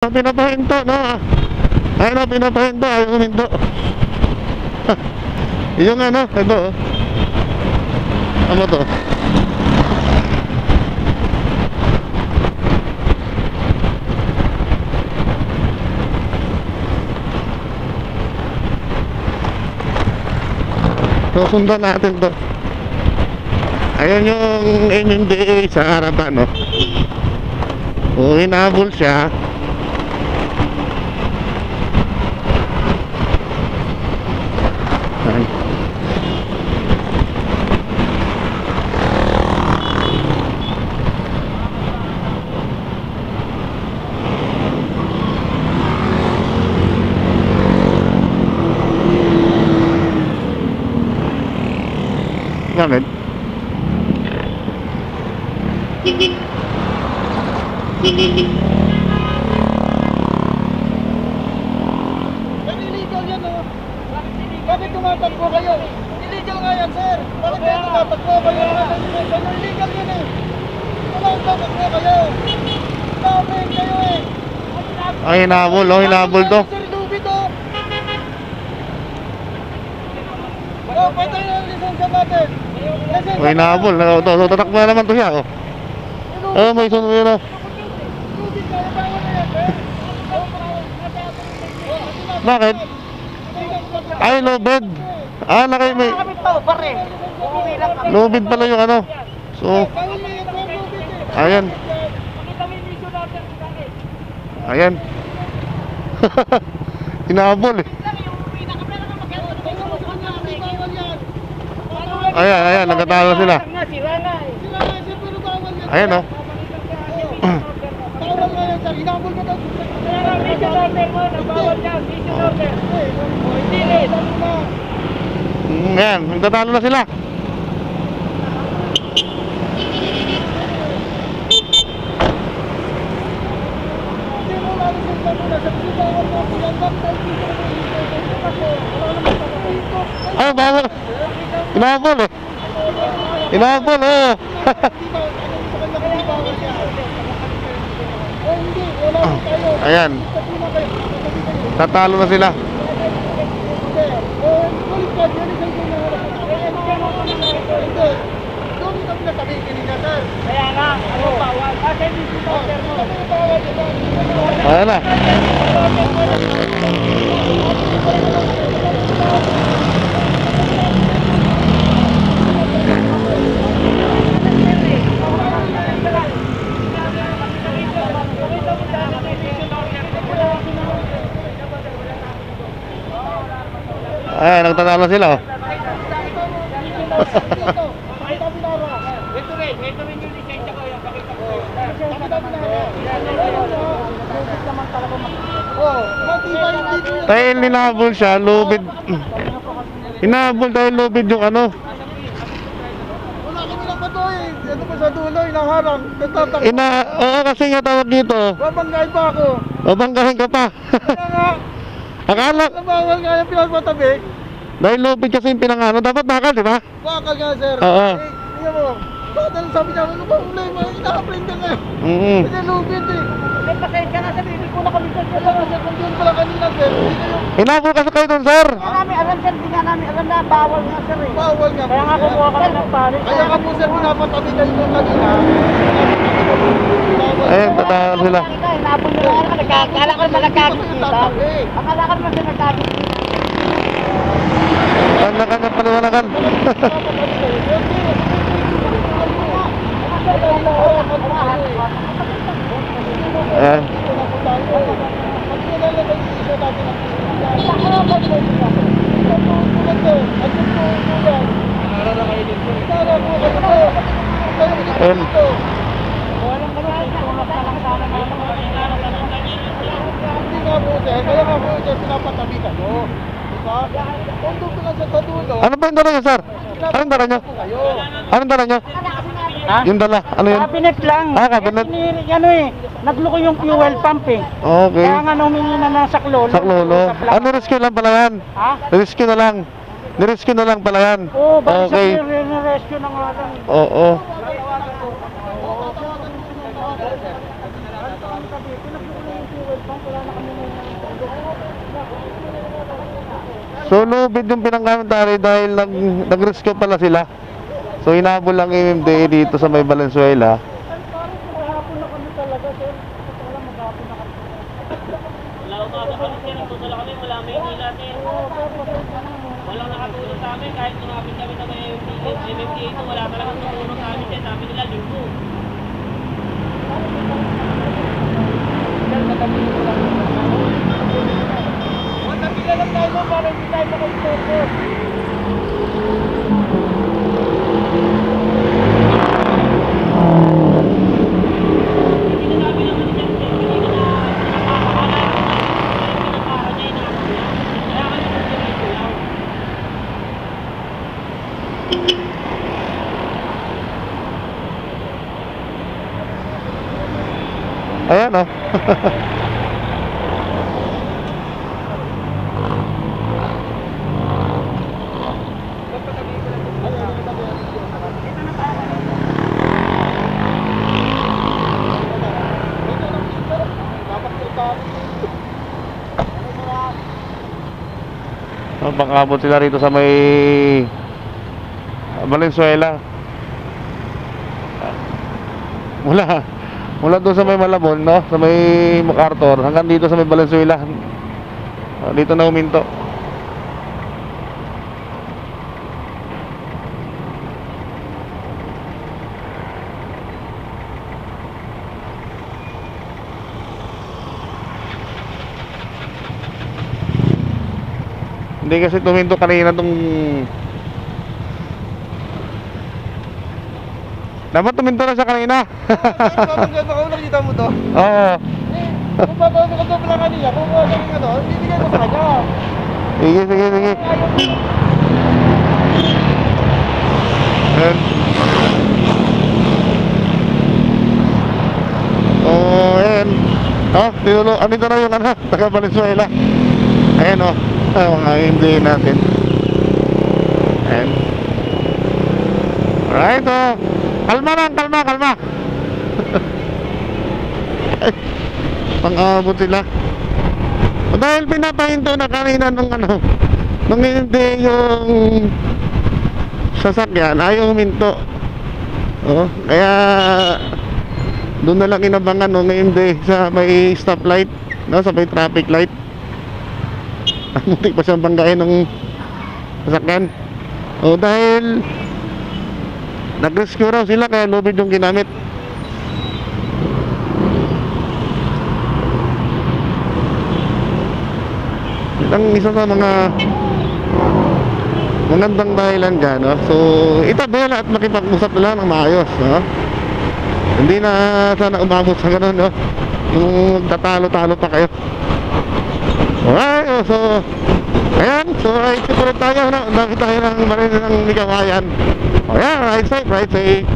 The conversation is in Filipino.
Pinapahinto, no? Ayun na, pinapahinto, ayaw huminto. Yung ano, ito oh. Ano to? Susundan natin to. Ayan yung MMDA sa harapan, no? Kung hinabol siya, ayan. Bakit? Illegal yan, oh. Bakit tumatakbo kayo? Illegal nga yan, sir. Bakit kayo tumatakbo kayo? Illegal yan eh. Tumatakbo kayo. Dapat kayo eh. Ay, hinabol, oh, hinabol to. Sir, lubid oh. Oh, pwede yung lisensya natin. Oh, hinabol, tatakbo na naman to siya, oh. Oh, may sunod yun, oh. Lubid kayo, bawal na yan, sir. Bakit? Ay, lubid. Ah, nakay may lubid pala yung ano. So, Bawal na yan, sir, lubid eh. ayan. Ayan. Hinabol eh. Ayan, ayan, nagkatalo sila. Ayan, oh. Bawal nga yan, sir. Hinabol ka daw. Ayan, nagkatalo na sila. Ay, bawal. Hinabol eh. Hinabol, oh. Ayan. Tatalo na sila. Kaya nga, ano bawal? Kasi hindi si Dr. mo. Ayan na. Ayan, nagtatalo sila, oh. Ito rin yung lisensya ko, yung pakita ko. Dahil hinabol siya, lubid. Hinabol dahil lubid yung ano. Wala kami lang ba eh? Ano pa sa dulo, inaharang. Nagtatakbo. Oo, kasi nga tawag dito. Babanggain pa ako. Babanggahin ka pa. Kaya nga, Akala, nabawal nga yung pinagmatabi. dahil lubid kasi yung pinangano, dapat bakal, di ba? Bakal nga, sir. Oo. Tingnan mo. Bakit ano sabi niya, ano ba problema? Inaka-print ka ngayon. Hindi lubid eh. May pasensya na sa bibig ko na kami sa sir. Kung doon pala kanina, sir. Hinabol kasi kayo dun, sir. Hindi namin alam sir, hindi nga namin alam na bawal nga sir eh. Bawal nga po, Kaya nga sir. kumuha kami ng panik. Kaya nga po, sir, pinapatabi kayo doon kanina. Ayun, tatalo sila. Inabot nyo lang naman, akala ko naman nagkakita. Akala ko naman nagkakita. Panakan ng paliwanakan. Ayan. Ayan. Kaya nga po, sir, pinapatabi ka mo. Diba? Kung doon ka lang sa dulo, Ano ba yung dala niyo, sir? Anong dala niyo? kayo. Anong dala niyo? Ha? Yung dala, ano yun? Cabinet lang. Ah, cabinet. Kasi ano eh, nagluko yung fuel pump eh. Okay. Kaya nga humingi na ng saklolo. Saklolo. Ano, rescue lang pala yan? Ha? Rescue na lang. Nirescue na lang pala yan. Oo, bali sa Okay. rescue na nga lang. Oo. Pinagluko na yung fuel pump. So lubid yung pinangkamentary dahil nag-rescue pala sila. So hinabol lang MMDA dito sa may Valenzuela. Maghapon na kami talaga, sir. Wala, maghapon na kami. Wala umaga kami sir, nagtutula kami, wala Maynila sir. Walang nakatulong sa amin, kahit lumapit kami sa may MMDA ito, wala talagang tumulong sa amin sir. Sabi nila, linggo. Nabila lang tayo mo para hindi tayo makapagpapos. Hindi na namin naman sir, hindi na nakakakala yung pinapara niya, inaakot niya. Kaya kami nagsimulit lang. Ayan oh. Pang-abot sila rito sa may Valenzuela. Mula doon sa may Malabon, no? Sa may MacArthur hanggang dito sa may Valenzuela. Dito na huminto. Hindi kasi tuminto kanina tong... Dapat tuminto na siya kanina. Tatanggal ba ako, nakita mo to? Oo. Kung papasok ko doon pala kanina, kung wala rin ano, bibigay mo sa kanya. Sige. Ayan. Ayan. Tinulo. Andito na yung taga Valenzuela. Ayan mga hindi natin. Ayan. Alright kalma lang, kalma. Pang-abot sila. Dahil pinapahinto na kanina nung hindi yung sasakyan, ayaw huminto. Kaya doon na lang inabangan hindi sa may stoplight, sa may traffic light. Muntik pa siyang banggain ng sasakyan. Dahil nag-rescue raw sila kaya lubid yung ginamit. Ang isa sa mga magandang dahilan dyan, so itabi na at makipag-usap na lang ng maayos, hindi na sana umabot sa ganun, yung tatalo-talo pa kayo. Alright, so ayan, so ay siguro tayo, dami tayo ng marin ng ligawayan. Ayan, right safe.